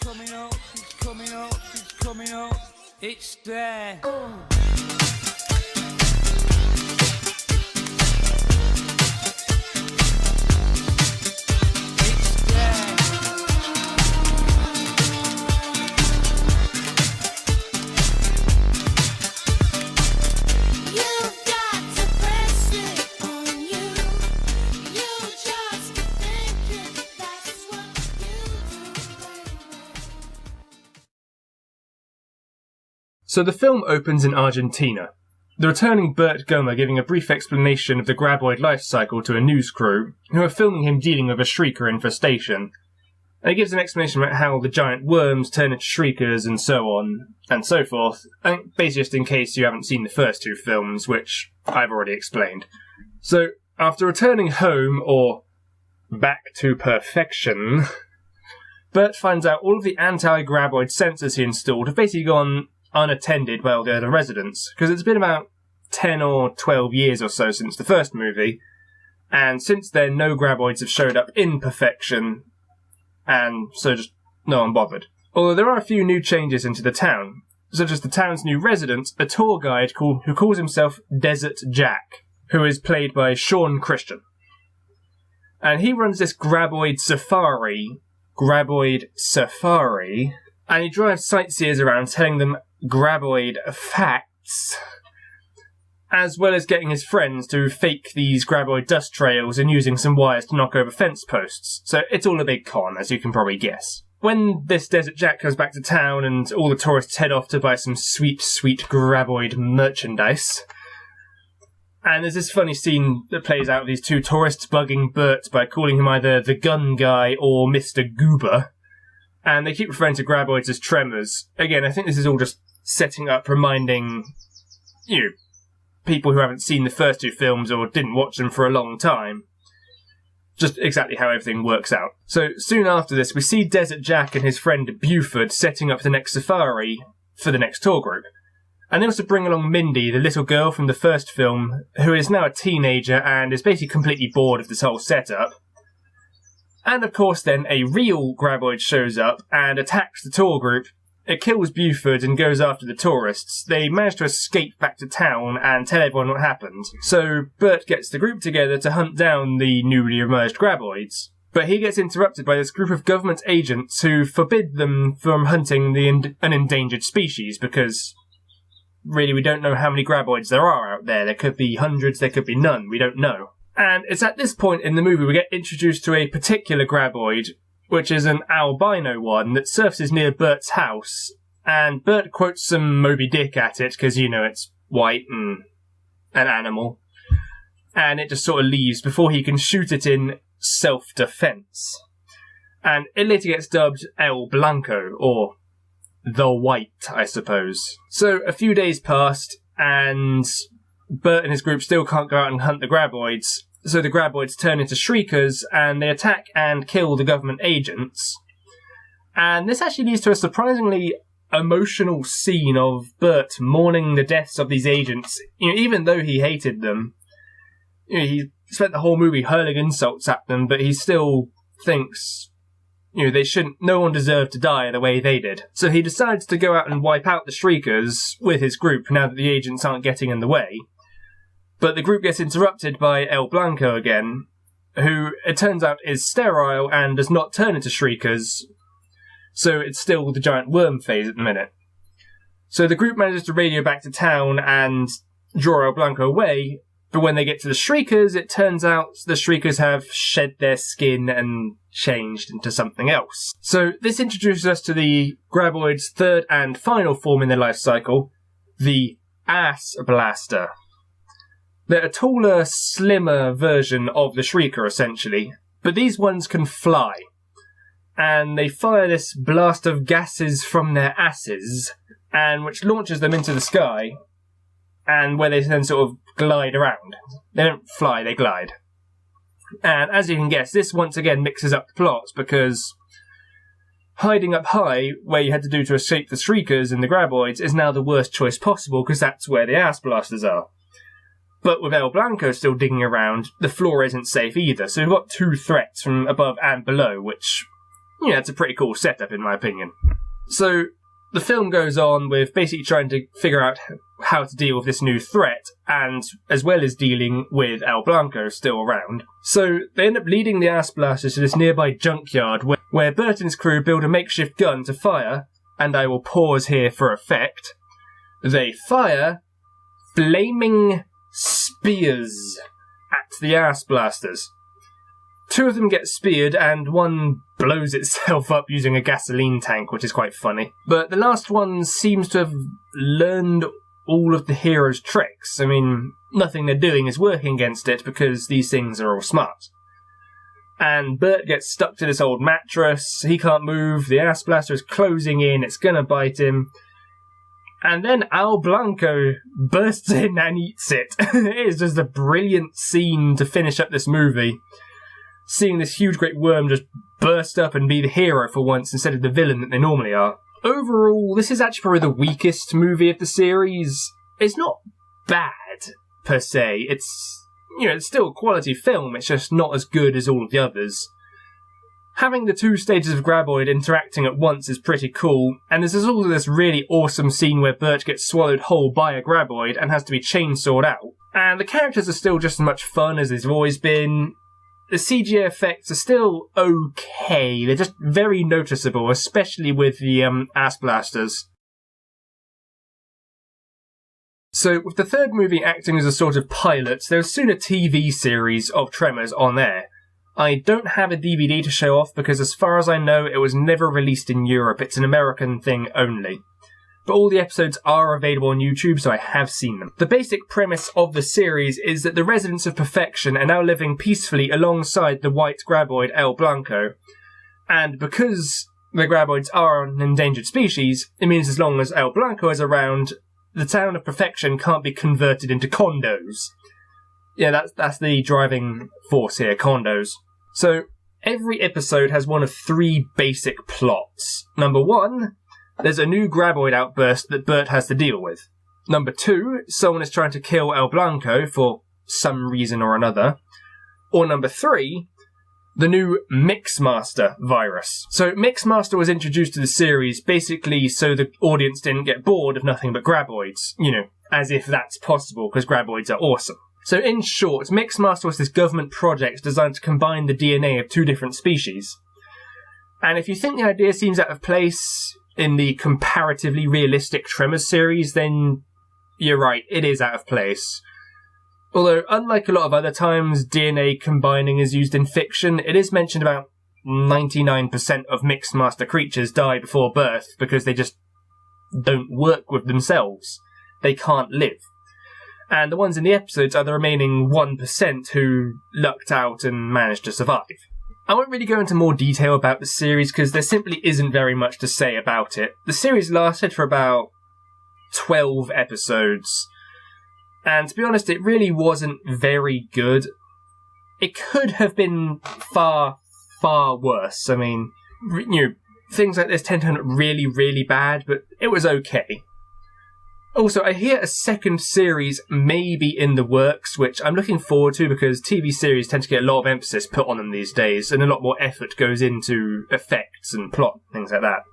coming up, it's coming up, it's coming up, it's there. So the film opens in Argentina. The returning Burt Gummer giving a brief explanation of the graboid life cycle to a news crew, who are filming him dealing with a shrieker infestation. And he gives an explanation about how the giant worms turn into shriekers and so on, and so forth, and basically just in case you haven't seen the first two films, which I've already explained. So, after returning home, or back to perfection, Burt finds out all of the anti-graboid sensors he installed have basically gone unattended by all the other residents, because it's been about 10 or 12 years or so since the first movie, and since then no graboids have showed up in perfection, and so just no one bothered. Although there are a few new changes into the town, such as the town's new resident, a tour guide who calls himself Desert Jack, who is played by Sean Christian. And he runs this graboid safari, and he drives sightseers around telling them graboid facts, as well as getting his friends to fake these graboid dust trails and using some wires to knock over fence posts. So it's all a big con, as you can probably guess. When this Desert Jack comes back to town and all the tourists head off to buy some sweet, sweet graboid merchandise, and there's this funny scene that plays out of these two tourists bugging Burt by calling him either the gun guy or Mr. Goober, and they keep referring to graboids as Tremors. Again, I think this is all just setting up, reminding, people who haven't seen the first two films or didn't watch them for a long time, just exactly how everything works out. So soon after this, we see Desert Jack and his friend Buford setting up the next safari for the next tour group. And they also bring along Mindy, the little girl from the first film, who is now a teenager and is basically completely bored of this whole setup. And of course then a real graboid shows up and attacks the tour group. It kills Buford and goes after the tourists. They manage to escape back to town and tell everyone what happened. So Burt gets the group together to hunt down the newly emerged graboids. But he gets interrupted by this group of government agents who forbid them from hunting an endangered species, because really we don't know how many graboids there are out there. There could be hundreds, there could be none, we don't know. And it's at this point in the movie we get introduced to a particular graboid, which is an albino one that surfaces near Burt's house, and Burt quotes some Moby Dick at it, because, it's white and an animal, and it just sort of leaves before he can shoot it in self-defense. And it later gets dubbed El Blanco, or The White, I suppose. So a few days passed, and Burt and his group still can't go out and hunt the graboids, so the graboids turn into shriekers, and they attack and kill the government agents. And this actually leads to a surprisingly emotional scene of Burt mourning the deaths of these agents. Even though he hated them, he spent the whole movie hurling insults at them, but he still thinks, no one deserved to die the way they did. So he decides to go out and wipe out the shriekers with his group now that the agents aren't getting in the way. But the group gets interrupted by El Blanco again, who, it turns out, is sterile and does not turn into shriekers, so it's still the giant worm phase at the minute. So the group manages to radio back to town and draw El Blanco away, but when they get to the shriekers, it turns out the shriekers have shed their skin and changed into something else. So this introduces us to the graboid's third and final form in their life cycle, the Ass Blaster. They're a taller, slimmer version of the Shrieker, essentially. But these ones can fly. And they fire this blast of gases from their asses, and which launches them into the sky, and where they then sort of glide around. They don't fly, they glide. And as you can guess, this once again mixes up the plots, because hiding up high, where you had to do to escape the Shriekers and the Graboids, is now the worst choice possible, because that's where the Ass Blasters are. But with El Blanco still digging around, the floor isn't safe either, so we've got two threats from above and below, which, it's a pretty cool setup in my opinion. So the film goes on with basically trying to figure out how to deal with this new threat, and as well as dealing with El Blanco still around. So they end up leading the ass blasters to this nearby junkyard where Bert and his crew build a makeshift gun to fire, and I will pause here for effect. They fire flaming spears at the ass blasters. 2 of them get speared, and one blows itself up using a gasoline tank, which is quite funny. But the last one seems to have learned all of the hero's tricks. I mean, nothing they're doing is working against it, because these things are all smart. And Bert gets stuck to this old mattress, he can't move, the ass blaster is closing in, it's gonna bite him. And then Al Blanco bursts in and eats it. It is just a brilliant scene to finish up this movie. Seeing this huge great worm just burst up and be the hero for once instead of the villain that they normally are. Overall, this is actually probably the weakest movie of the series. It's not bad, per se. It's still a quality film, it's just not as good as all of the others. Having the 2 stages of Graboid interacting at once is pretty cool, and there's also this really awesome scene where Bert gets swallowed whole by a Graboid and has to be chainsawed out. And the characters are still just as much fun as they've always been. The CGI effects are still okay, they're just very noticeable, especially with the ass blasters. So, with the third movie acting as a sort of pilot, there was soon a TV series of Tremors on air. I don't have a DVD to show off because as far as I know it was never released in Europe, it's an American thing only. But all the episodes are available on YouTube, so I have seen them. The basic premise of the series is that the residents of Perfection are now living peacefully alongside the white Graboid El Blanco. And because the Graboids are an endangered species, it means as long as El Blanco is around, the town of Perfection can't be converted into condos. Yeah, that's the driving force here, condos. So, every episode has one of 3 basic plots. Number 1, there's a new Graboid outburst that Bert has to deal with. Number 2, someone is trying to kill El Blanco for some reason or another. Or number 3, the new Mixmaster virus. So Mixmaster was introduced to the series basically so the audience didn't get bored of nothing but Graboids. As if that's possible, because Graboids are awesome. So in short, Mixmaster was this government project designed to combine the DNA of 2 different species. And if you think the idea seems out of place in the comparatively realistic Tremors series, then you're right, it is out of place. Although, unlike a lot of other times DNA combining is used in fiction, it is mentioned about 99% of Mixmaster creatures die before birth because they just don't work with themselves. They can't live. And the ones in the episodes are the remaining 1% who lucked out and managed to survive. I won't really go into more detail about the series because there simply isn't very much to say about it. The series lasted for about 12 episodes. And to be honest, it really wasn't very good. It could have been far, far worse. I mean, things like this tend to look really, really bad, but it was okay. Also, I hear a second series may be in the works, which I'm looking forward to because TV series tend to get a lot of emphasis put on them these days, and a lot more effort goes into effects and plot, things like that.